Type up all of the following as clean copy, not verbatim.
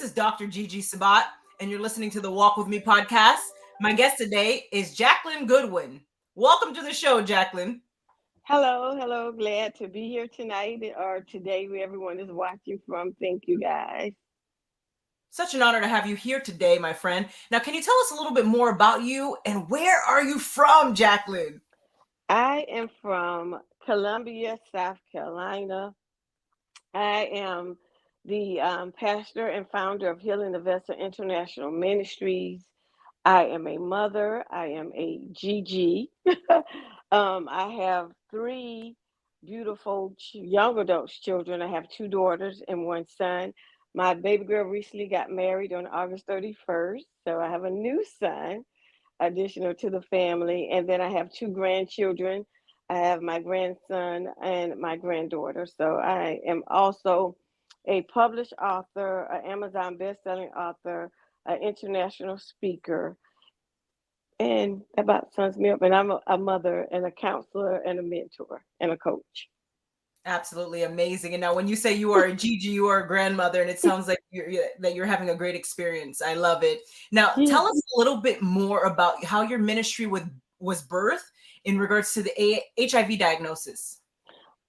This is Dr. Gigi Sabat, and you're listening to the Walk With Me podcast. My guest today is Jacqueline Goodwin. Welcome to the show, Jacqueline. Hello. Glad to be here tonight or today where everyone is watching from. Thank you, guys. Such an honor to have you here today, my friend. Now, can you tell us a little bit more about you and where are you from, Jacqueline? I am from Columbia, South Carolina. I am the pastor and founder of Healing the Vessel International Ministries. I am a mother. I am a GG. I have three beautiful young adults children. I have two daughters and one son. My baby girl recently got married on August 31st. So I have a new son additional to the family. And then I have two grandchildren. I have my grandson and my granddaughter. So I am also a published author, an Amazon best-selling author, an international speaker, and that about sums me up. And I'm a mother and a counselor and a mentor and a coach. Absolutely amazing. And now, when you say you are a Gigi, you are a grandmother, and it sounds like you're having a great experience. I love it. Now, Yeah. tell us a little bit more about how your ministry was birthed in regards to the HIV diagnosis.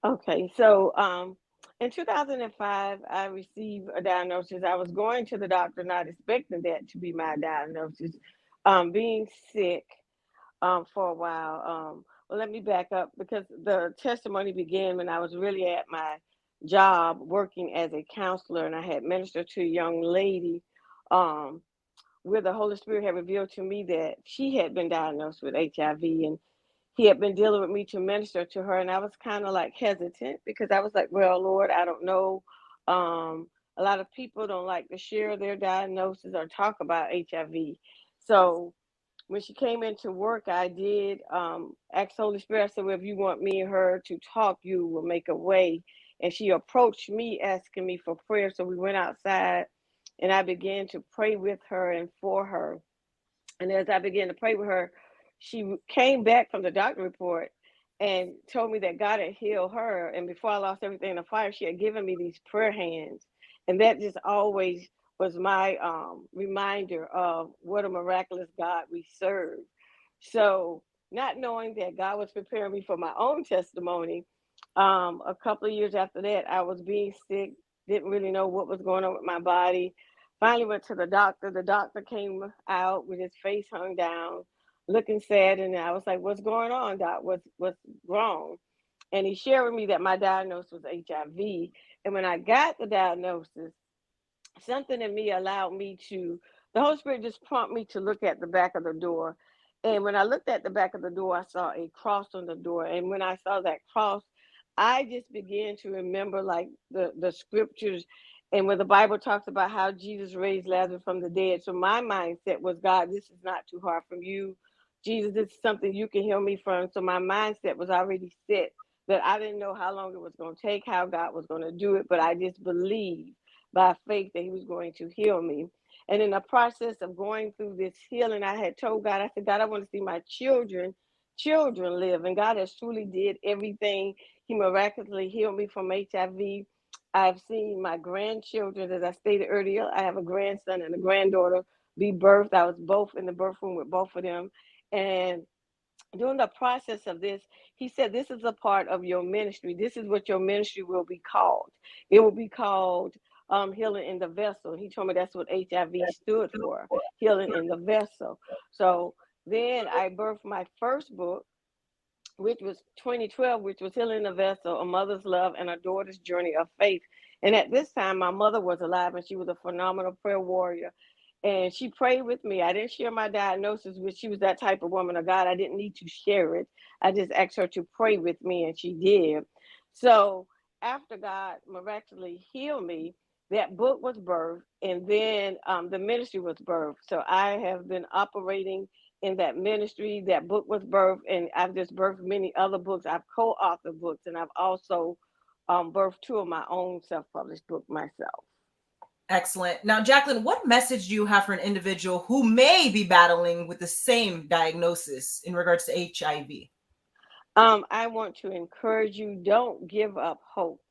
Okay. So in 2005, I received a diagnosis. I was going to the doctor, not expecting that to be my diagnosis. Being sick for a while. Well, let me back up because the testimony began when I was really at my job working as a counselor, and I had ministered to a young lady um, where the Holy Spirit had revealed to me that she had been diagnosed with HIV, and he had been dealing with me to minister to her. And I was kind of like hesitant because I was like, well, Lord, I don't know. A lot of people don't like to share their diagnosis or talk about HIV. So when she came into work, I did ask Holy Spirit. I said, well, if you want me and her to talk, you will make a way. And she approached me asking me for prayer. So we went outside and I began to pray with her and for her. And as I began to pray with her, she came back from the doctor report and told me that God had healed her. And before I lost everything in the fire, she had given me these prayer hands. And that just always was my reminder of what a miraculous God we serve. So, not knowing that God was preparing me for my own testimony, a couple of years after that, I was being sick, didn't really know what was going on with my body. Finally went to the doctor. The doctor came out with his face hung down, looking sad, and I was like, "What's going on, doc? What's wrong?" And he shared with me that my diagnosis was HIV. And when I got the diagnosis, something in me allowed me to, the Holy Spirit just prompted me to look at the back of the door. And when I looked at the back of the door, I saw a cross on the door. And when I saw that cross, I just began to remember like the scriptures and when the Bible talks about how Jesus raised Lazarus from the dead. So my mindset was, God, this is not too hard from you. Jesus, this is something you can heal me from. So my mindset was already set that I didn't know how long it was going to take, how God was going to do it, but I just believed by faith that he was going to heal me. And in the process of going through this healing, I had told God, I said, God, I want to see my children live. And God has truly did everything. He miraculously healed me from HIV. I've seen my grandchildren, as I stated earlier. I have a grandson and a granddaughter be birthed. I was both in the birth room with both of them. And during the process of this, he said, this is a part of your ministry. This is what your ministry will be called. It will be called healing in the vessel. He told me that's what HIV stood for, healing in the vessel. So then I birthed my first book, which was 2012, which was Healing the Vessel, A Mother's Love and a Daughter's Journey of Faith. And at this time, my mother was alive and she was a phenomenal prayer warrior. And she prayed with me. I didn't share my diagnosis, but she was that type of woman of God. I didn't need to share it. I just asked her to pray with me, and she did. So after God miraculously healed me, that book was birthed, and then the ministry was birthed. So I have been operating in that ministry. That book was birthed, and I've just birthed many other books. I've co-authored books, and I've also birthed two of my own self-published books myself. Excellent. Now, Jacqueline, what message do you have for an individual who may be battling with the same diagnosis in regards to HIV? I want to encourage you, don't give up hope.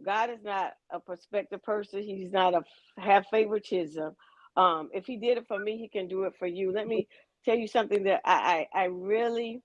God is not a perspective person. He's not a have favoritism. If he did it for me, he can do it for you. Let me tell you something that I really,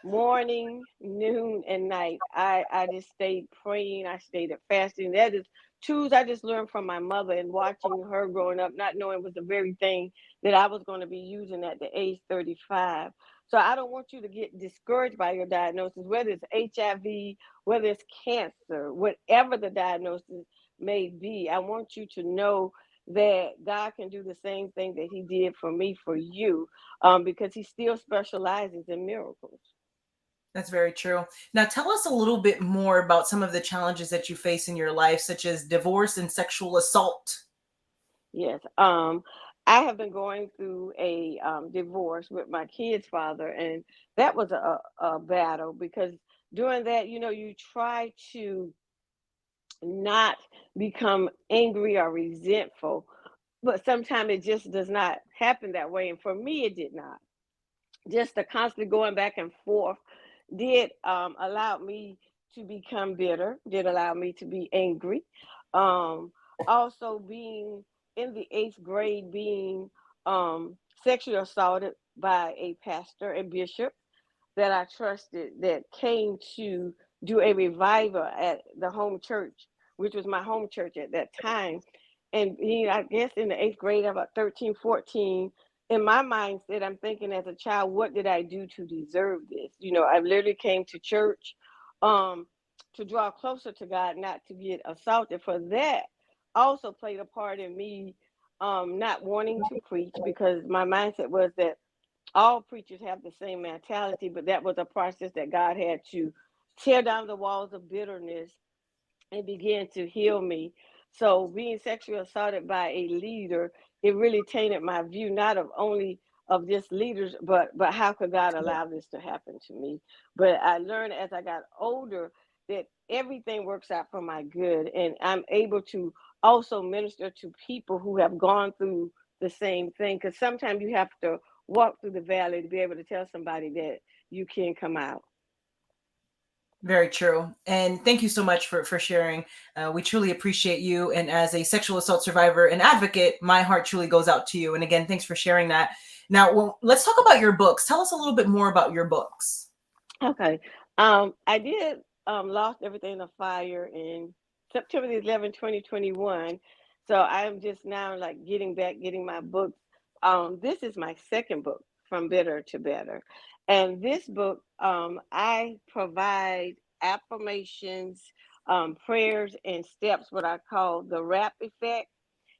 morning, noon, and night, I just stayed praying. I stayed at fasting. That is tools I just learned from my mother and watching her growing up, not knowing it was the very thing that I was going to be using at the age 35. So I don't want you to get discouraged by your diagnosis, whether it's HIV, whether it's cancer, whatever the diagnosis may be. I want you to know that God can do the same thing that he did for me, for you, because he still specializes in miracles. That's very true. Now, tell us a little bit more about some of the challenges that you face in your life, such as divorce and sexual assault. Yes. I have been going through a divorce with my kid's father, and that was a battle because during that, you try to not become angry or resentful, but sometimes it just does not happen that way. And for me, it did not. Just the constant going back and forth did allow me to become bitter, did allow me to be angry. Um, Also, being in the eighth grade, being sexually assaulted by a pastor and bishop that I trusted that came to do a revival at the home church, which was my home church at that time. And I guess in the eighth grade, about 13, 14, in my mindset, I'm thinking as a child, what did I do to deserve this? I literally came to church um, to draw closer to God, not to get assaulted. For that, also played a part in me not wanting to preach because my mindset was that all preachers have the same mentality, but that was a process that God had to tear down the walls of bitterness and begin to heal me. So being sexually assaulted by a leader, it really tainted my view, not of only of just leaders, but how could God allow this to happen to me? But I learned as I got older that everything works out for my good, and I'm able to also minister to people who have gone through the same thing. Because sometimes you have to walk through the valley to be able to tell somebody that you can come out. Very true. And thank you so much for sharing. We truly appreciate you. And as a sexual assault survivor and advocate, my heart truly goes out to you. And again, thanks for sharing that. Now, well, let's talk about your books. Tell us a little bit more about your books. Okay. I did lost everything in a fire in September the 11th, 2021. So I'm just now like getting back, getting my books. This is my second book, From Bitter to Better. And this book, I provide affirmations, prayers, and steps, what I call the wrap effect.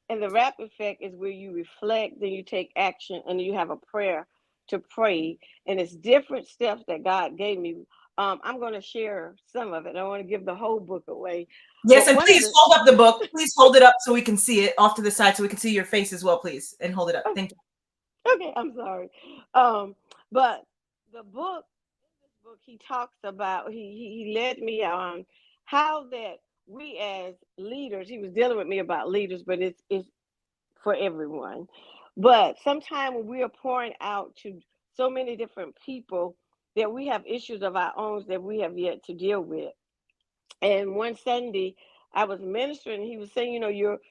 And the wrap effect is where you reflect, then you take action, and then you have a prayer to pray. And it's different steps that God gave me. I'm going to share some of it. I don't want to give the whole book away. Yes, But and one of please the, hold up the book. Please hold it up so we can see it off to the side so we can see your face as well, please. And hold it up. oh, Thank you. okay, I'm sorry. But the book, in this book, he talks about, he led me on how that we as leaders, he was dealing with me about leaders, but it's for everyone. But sometimes when we are pouring out to so many different people that we have issues of our own that we have yet to deal with. And one Sunday I was ministering, and he was saying,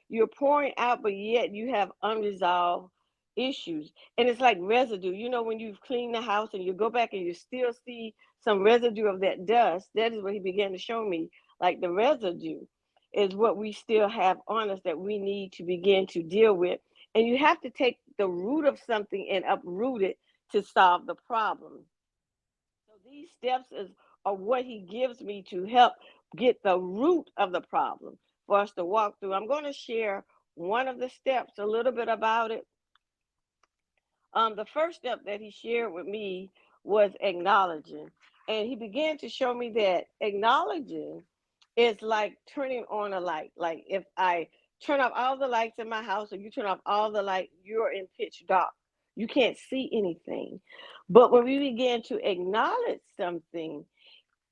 you're pouring out, but yet you have unresolved issues. And it's like residue. When you've cleaned the house and you go back and you still see some residue of that dust, that is what he began to show me. Like the residue is what we still have on us that we need to begin to deal with. And you have to take the root of something and uproot it to solve the problem. So these steps are what he gives me to help get the root of the problem for us to walk through. I'm going to share one of the steps, a little bit about it. The first step that he shared with me was acknowledging. And he began to show me that acknowledging is like turning on a light. Like if I turn off all the lights in my house or you turn off all the light, you're in pitch dark. You can't see anything. But when we begin to acknowledge something,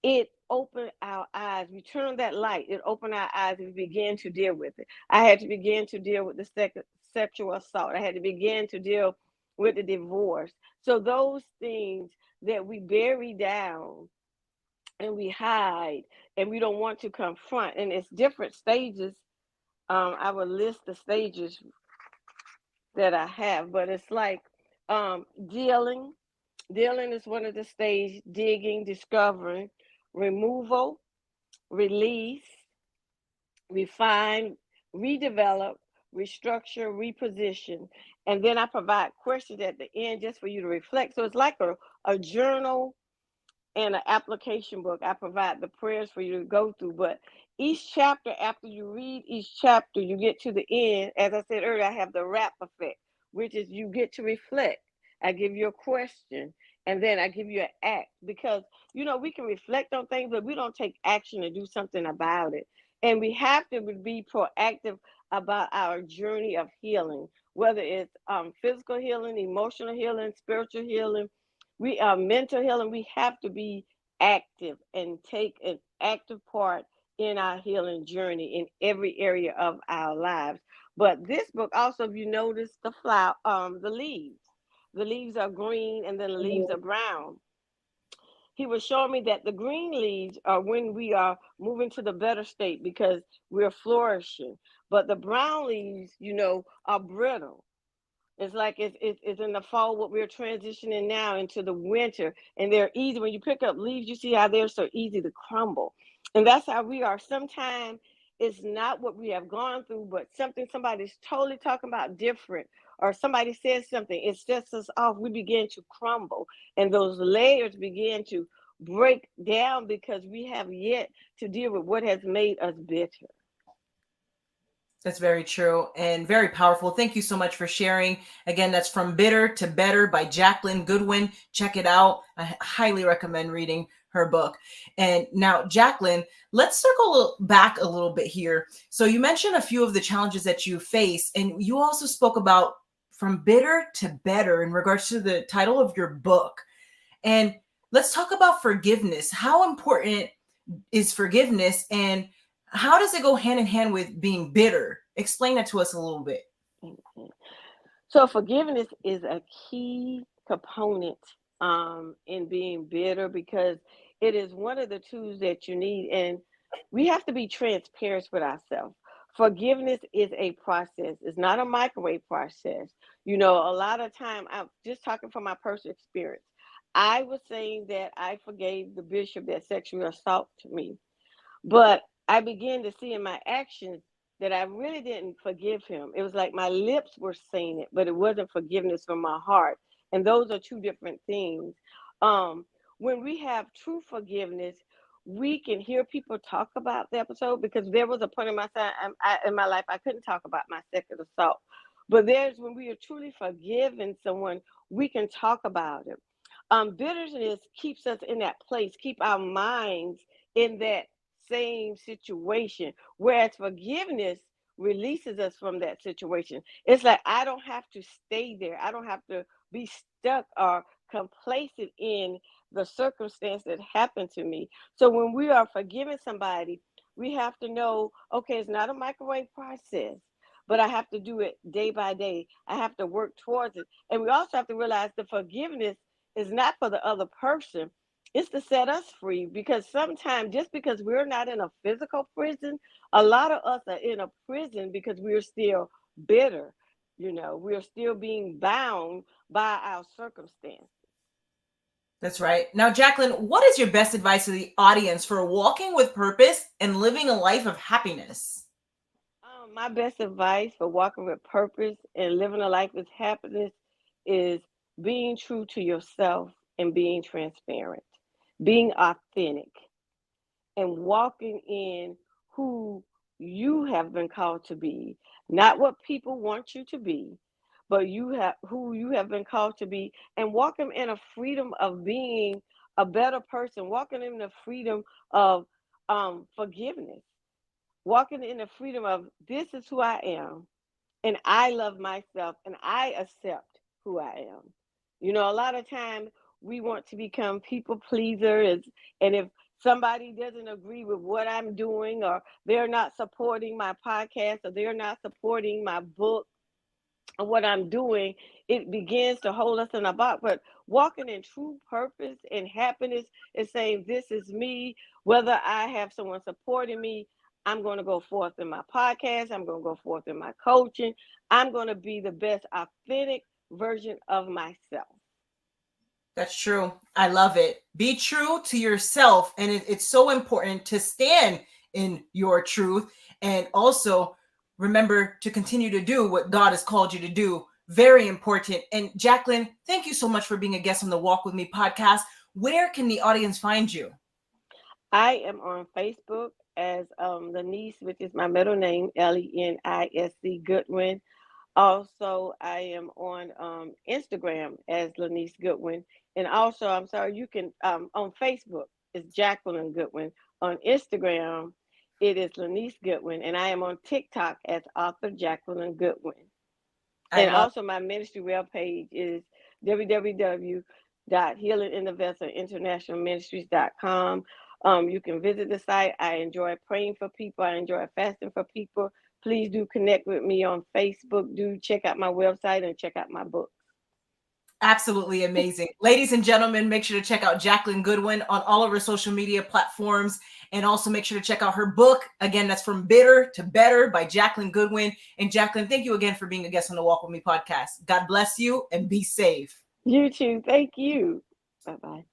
it opened our eyes. We turn on that light, it opened our eyes, and we began to deal with it. I had to begin to deal with the sexual assault. I had to begin to deal with the divorce. So those things that we bury down and we hide, and we don't want to confront. And it's different stages. I will list the stages that I have, but it's like dealing. Dealing is one of the stages, digging, discovering, removal, release, refine, redevelop, restructure, reposition. And then I provide questions at the end just for you to reflect. So it's like a journal and an application book. I provide the prayers for you to go through. But each chapter, after you read each chapter, you get to the end. As I said earlier, I have the wrap effect, which is you get to reflect. I give you a question, and then I give you an act, because we can reflect on things, but we don't take action to do something about it. And we have to be proactive about our journey of healing, whether it's physical healing, emotional healing, spiritual healing, we are mental healing. We have to be active and take an active part in our healing journey in every area of our lives. But this book also, if you notice the flower, the leaves are green and then the leaves are brown. He was showing me that the green leaves are when we are moving to the better state because we're flourishing. But the brown leaves, are brittle. It's like it's in the fall, what we're transitioning now into the winter. And they're easy. When you pick up leaves, you see how they're so easy to crumble. And that's how we are. Sometimes it's not what we have gone through, but something somebody's totally talking about different, or somebody says something, it sets us off. We begin to crumble, and those layers begin to break down because we have yet to deal with what has made us bitter. That's very true and very powerful. Thank you so much for sharing. Again, that's From Bitter to Better by Jacqueline Goodwin. Check it out. I highly recommend reading her book. And now, Jacqueline, let's circle back a little bit here. So you mentioned a few of the challenges that you face, and you also spoke about From Bitter to Better in regards to the title of your book. And let's talk about forgiveness. How important is forgiveness, and how does it go hand in hand with being bitter? Explain that to us a little bit. Mhm. So forgiveness is a key component in being bitter, because it is one of the tools that you need, and we have to be transparent with ourselves. Forgiveness is a process. It's not a microwave process. A lot of time, I'm just talking from my personal experience. I was saying that I forgave the bishop that sexually assaulted me, but I began to see in my actions that I really didn't forgive him. It was like my lips were saying it, but it wasn't forgiveness from my heart. And those are two different things. Um, when we have true forgiveness, we can hear people talk about the episode, because there was a point in my time in my life I couldn't talk about my second assault. But there's when we are truly forgiving someone, we can talk about it. Bitterness keeps us in that place, keep our minds in that same situation, whereas forgiveness releases us from that situation. It's like I don't have to stay there. I don't have to be stuck or complacent in the circumstance that happened to me. So when we are forgiving somebody, we have to know, okay, it's not a microwave process, but I have to do it day by day. I have to work towards it. And we also have to realize the forgiveness is not for the other person, it's to set us free, because sometimes just because we're not in a physical prison, a lot of us are in a prison because we're still bitter. We're still being bound by our circumstance. That's right. Now, Jacqueline, what is your best advice to the audience for walking with purpose and living a life of happiness? My best advice for walking with purpose and living a life with happiness is being true to yourself and being transparent, being authentic, and walking in who you have been called to be, not what people want you to be, but you have who you have been called to be, and walking in a freedom of being a better person, walking in the freedom of forgiveness, walking in the freedom of this is who I am, and I love myself, and I accept who I am. A lot of times we want to become people pleasers, and if somebody doesn't agree with what I'm doing, or they're not supporting my podcast, or they're not supporting my book, what I'm doing, it begins to hold us in a box. But walking in true purpose and happiness is saying, this is me. Whether I have someone supporting me, I'm going to go forth in my podcast. I'm going to go forth in my coaching. I'm going to be the best authentic version of myself. That's true. I love it. Be true to yourself. And it's so important to stand in your truth, and also remember to continue to do what God has called you to do. Very important. And Jacqueline, thank you so much for being a guest on the Walk With Me podcast. Where can the audience find you? I am on Facebook as Lenise, which is my middle name, Lenisc Goodwin. Also, I am on Instagram as Lenise Goodwin. And also, I'm sorry, you can, on Facebook, it's Jacqueline Goodwin. On Instagram, it is Lenise Goodwin. And I am on TikTok as author Jacqueline Goodwin. I And love also, my ministry webpage is www.healingindivisioniinternationalministries.com. You can visit the site. I enjoy praying for people. I enjoy fasting for people. Please do connect with me on Facebook. Do check out my website and check out my book. absolutely amazing. Ladies and gentlemen, make sure to check out Jacqueline Goodwin on all of her social media platforms. And also make sure to check out her book. Again, that's From Bitter to Better by Jacqueline Goodwin. And Jacqueline, thank you again for being a guest on the Walk With Me podcast. God bless you and be safe. You too. Thank you. Bye-bye.